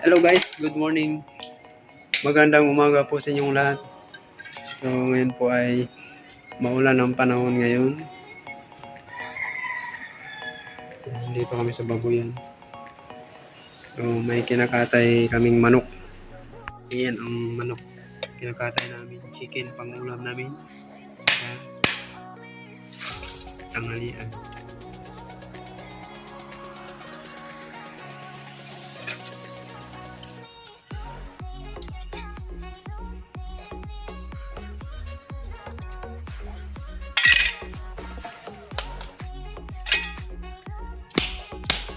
Hello guys, good morning. Magandang umaga po sa inyong lahat. So ngayon po ay maulan ang panahon ngayon. Dito kami sa Babuyan. So may kinakatay kaming manok. Iyan ang manok. Kinakatay namin. Chicken pang ulam namin. Sa tanghalian.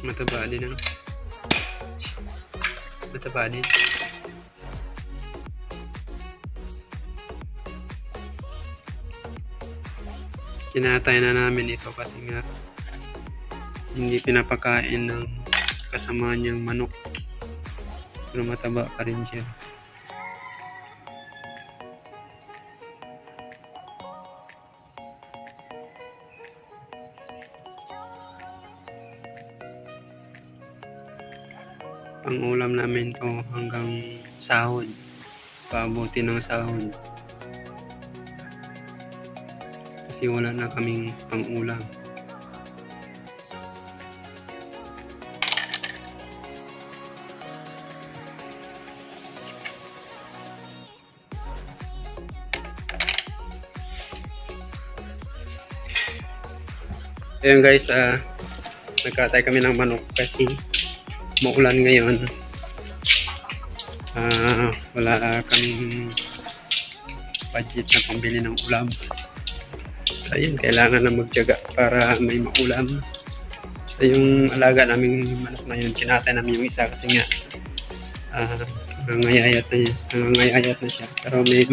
Mataba din ano? Mataba din. Kinatay na namin ito kasi nga hindi pinapakain ng kasama niyang manok. Pero mataba pa rin siya. Pang-ulam namin to hanggang sahod. Paabuti ng sahod. Kasi wala na kaming pang-ulam. Ayun guys, nagkatay kami ng manok kasi maulan ngayon. Wala kaming budget na pambili ng ulam. So, ayun, kailangan na magtiyaga para may maulam. So, yung alaga naming manok na yun, kinatay namin yung isa kasi nga nangangayayat na siya. Pero may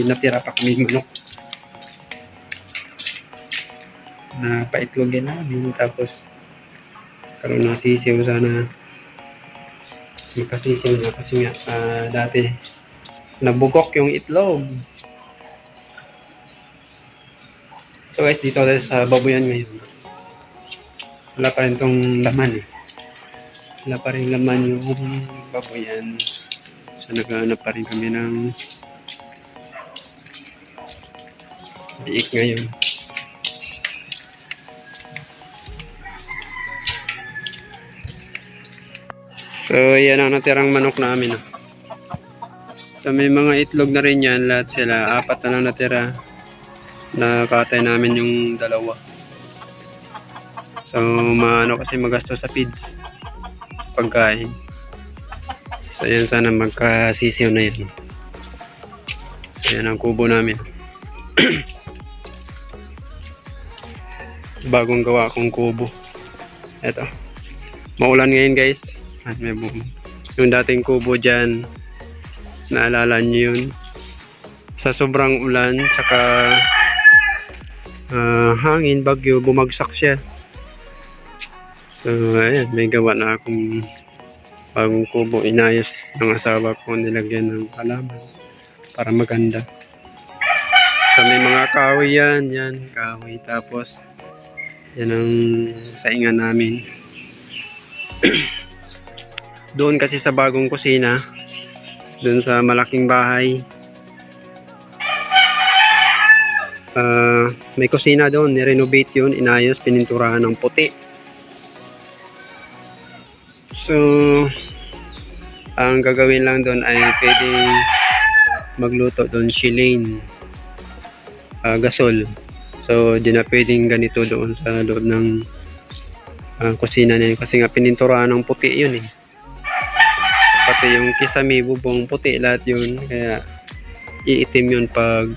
natira pa kami manok na paitlogin namin. Tapos karoon ng sisiw, sana makasisiw na kasi nga dati nabugok yung itlog. So guys, dito tayo sa Babuyan ngayon. Wala pa rin tong laman Wala pa rin laman yung Babuyan. So naghahanap pa rin kami ng biik ngayon. So yan ang natirang manok namin. So may mga itlog na rin yan. Lahat sila. 4 na lang natira. Nakatay namin yung 2. So maano kasi magastos sa feeds, sa pagkain. So yan, sana magkasisiw na yan. So yan ang kubo namin. Bagong gawa akong kubo. Eto, maulan ngayon guys. At may yung dating kubo dyan, naalala nyo yun, sa sobrang ulan saka hangin, bagyo, bumagsak siya. So ayan, may gawa na akong bagong kubo. Inayos ng asawa ko, nilagyan ng halaman para maganda. So may mga kahoy yan, kahoy. Tapos yan ang saingan namin. Doon kasi sa bagong kusina, doon sa malaking bahay, may kusina doon, nirenovate yun, inayos, pininturahan ng puti. So ang gagawin lang doon ay pwedeng magluto doon shilane, gasol. So di na pwedeng ganito doon sa loob ng kusina niya kasi nga pininturahan ng puti yun eh. Pati yung kisame, bubong, puti, lahat yun. Kaya iitim yun pag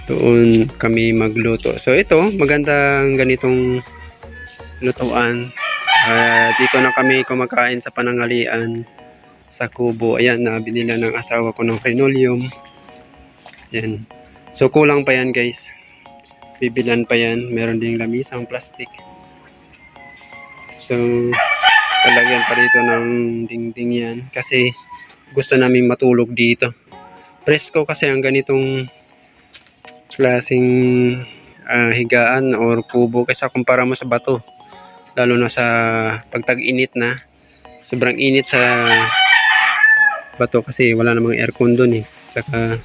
doon kami magluto. So ito, magandang ganitong lutuan. Dito na kami kumakain sa pananghalian sa kubo. Ayan, nabili na ng asawa ko ng linoleum. Yan. So kulang pa yan guys. Bibilan pa yan. Meron ding lamisang plastic. So talagyan pa dito ng dingding yan kasi gusto namin matulog dito. Presko kasi ang ganitong klaseng higaan or kubo kaysa kumpara mo sa bato, lalo na sa pagtag-init na. sobrang init sa bato kasi wala namang aircon dun eh. Saka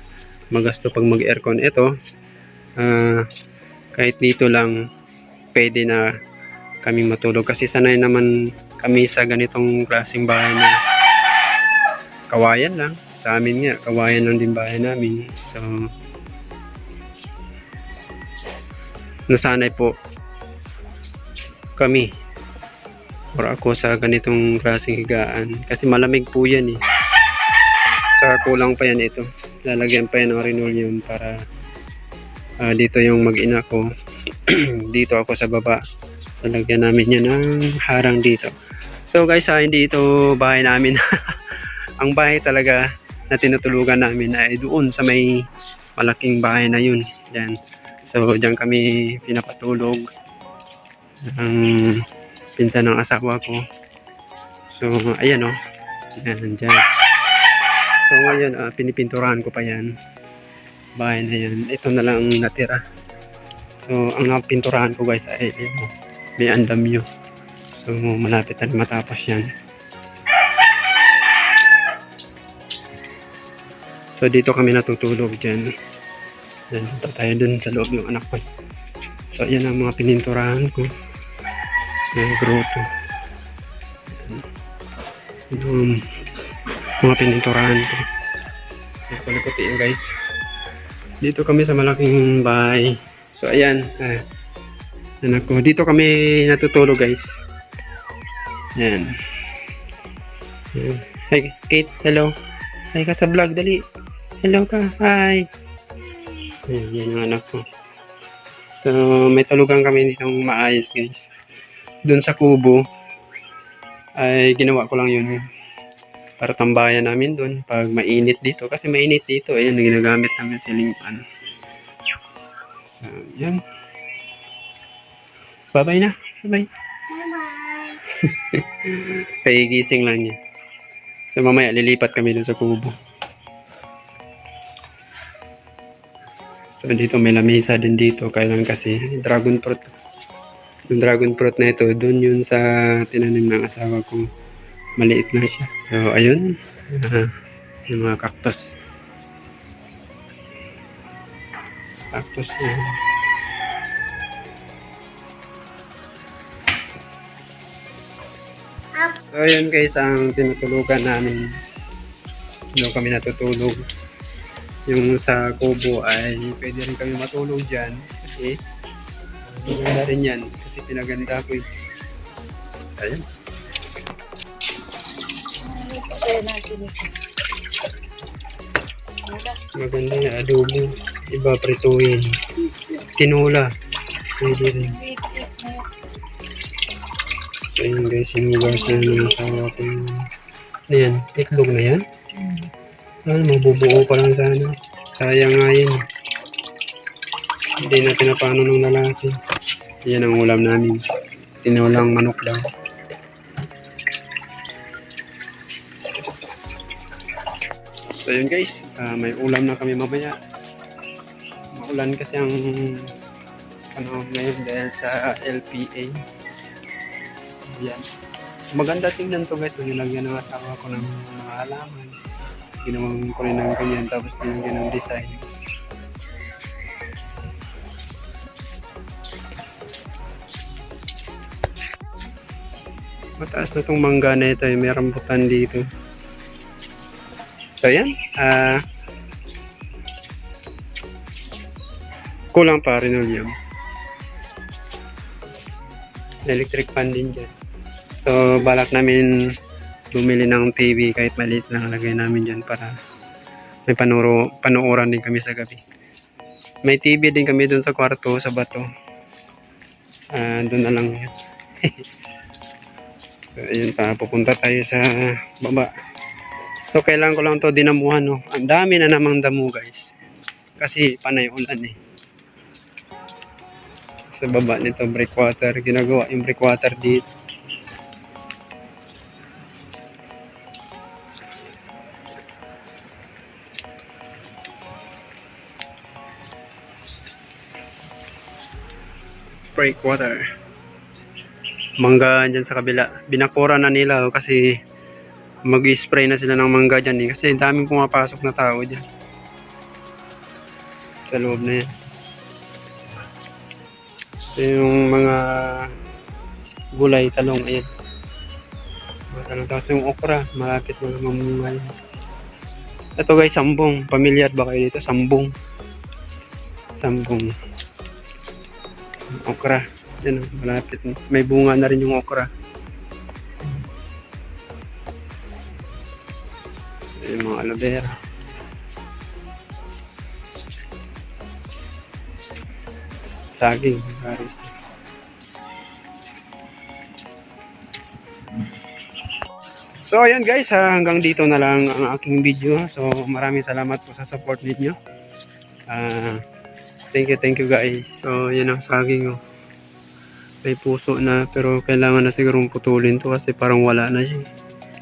magasto pag mag-aircon. Ito, kahit dito lang pwede na kaming matulog kasi sanay naman kami sa ganitong klaseng bahay na kawayan lang. Sa amin nga, kawayan lang din bahay namin. So, nasanay po kami or ako sa ganitong klaseng higaan kasi malamig po yan eh. Saka kulang pa yan ito. Lalagyan pa yan ng linoleum para dito yung mag-ina ko. Dito ako sa baba. Lalagyan namin yan ng harang dito. So guys, hindi ito bahay namin. Ang bahay talaga na tinutulugan namin ay doon sa may malaking bahay na yun. Yan. So diyan kami pinapatulog ang pinsan ng asawa ko. So ayan o. Yan, dyan. So ngayon, pinipinturahan ko pa yan. Bahay na yan. Ito na lang ang natira. So ang napinturahan ko guys ay may andamyo. So malapit na matapos yan. So dito kami natutulog dyan. Yan, punta tayo dun sa loob ng anak ko. So yan ang mga pininturahan ko. Yung grotto. Yung mga pininturahan ko. So palikutin guys. Dito kami sa malaking bahay. So ayan. Anak ko. Dito kami natutulog guys. Yan. Hi Kate. Hello. Hi ka sa vlog. Dali. Hello ka. Hi. Ayan, yan ang anak ko. So may tulugan kami dito maayos guys. Doon sa kubo ay ginawa ko lang yun para tambayan namin doon pag mainit dito kasi mainit dito. Ayan, ginagamit namin ceiling fan. So yan, bye bye na. Bye bye. Kaya gising lang niya. So mamaya lilipat kami doon sa kubo. So dito may lamesa din dito. Kailan kasi dragon fruit. Yung dragon fruit na ito, doon yun sa tinanim ng asawa ko. Maliit na siya. So, ayun. Yung mga cactus. Cactus yun. So, ayun guys, ang tinutulugan namin. Doon kami natutulog. Yung sa kubo ay pwede rin kami matulog dyan. Kasi, maganda rin yan. Kasi pinaganda ko eh. Ayun. Maganda yung adobo. Iba prituin. Tinola. Pwede rin. So yun guys, sinugasan ng asawa ko yung... Ano yan? Itlog na yan? Mabubuo pa lang sana. Sayang nga yun. Hindi na pinapano ng lalaki. Yan ang ulam namin. Tinolang manok daw. So yun guys, may ulam na kami mamaya. Maulan kasi ang panahon ngayon dahil sa LPA. Yan. Maganda tingnan to guys, nilagyan ng asawa ko ng mga halaman. Ginawang ko rin ng ganyan tapos nilagyan ng design. Mataas na tong mangga na ito, may rambutan dito. So yan, kulang pa linoleum. Electric fan din dyan. So balak namin bumili ng TV kahit maliit lang, lagay namin dyan para may panuoran din kami sa gabi. May TV din kami dun sa kwarto, sa bato. Dun na lang yan. So ayun pa, pupunta tayo sa baba. So kailangan ko lang to dinamuhan, no. Ang dami na namang damo guys. Kasi panay ulan eh. Sa baba nito breakwater, ginagawa yung breakwater dito. Breakwater. Mangga dyan sa kabila. Binakura na nila kasi mag-spray na sila ng mangga dyan eh. Kasi daming pumapasok na tao dyan. Sa loob na yan. So, yung mga gulay, talong, ayan. Mga talong. Tapos yung okra, malapit mga mamunga yan. Ito guys, sambong. Pamilyar ba kayo dito? Sambong. Sambong. Okra. Yan, malapit. May bunga na rin yung okra. Yung mga aloe vera. Saging. So ayan guys, hanggang dito na lang ang aking video. So maraming salamat po sa support ninyo. Thank you guys. So yan ang saging oh. May puso na pero kailangan na sigurong putulin to kasi parang wala na siya.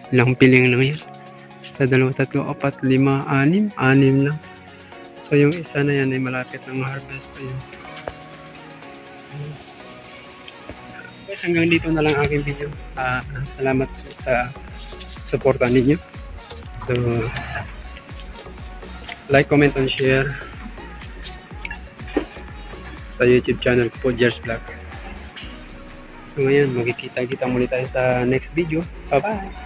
Ilang piling lang yan. Sa 2, 3, 4, 5, 6, 6 lang. So yung isa na yan ay malapit ng harvest. Ayun. Guys, hanggang dito na lang aking video. Salamat sa supportan ninyo. So like, comment, and share sa YouTube channel ko po, Jers Vlog. So ngayon, magkikita-kita muli tayo sa next video. Bye bye!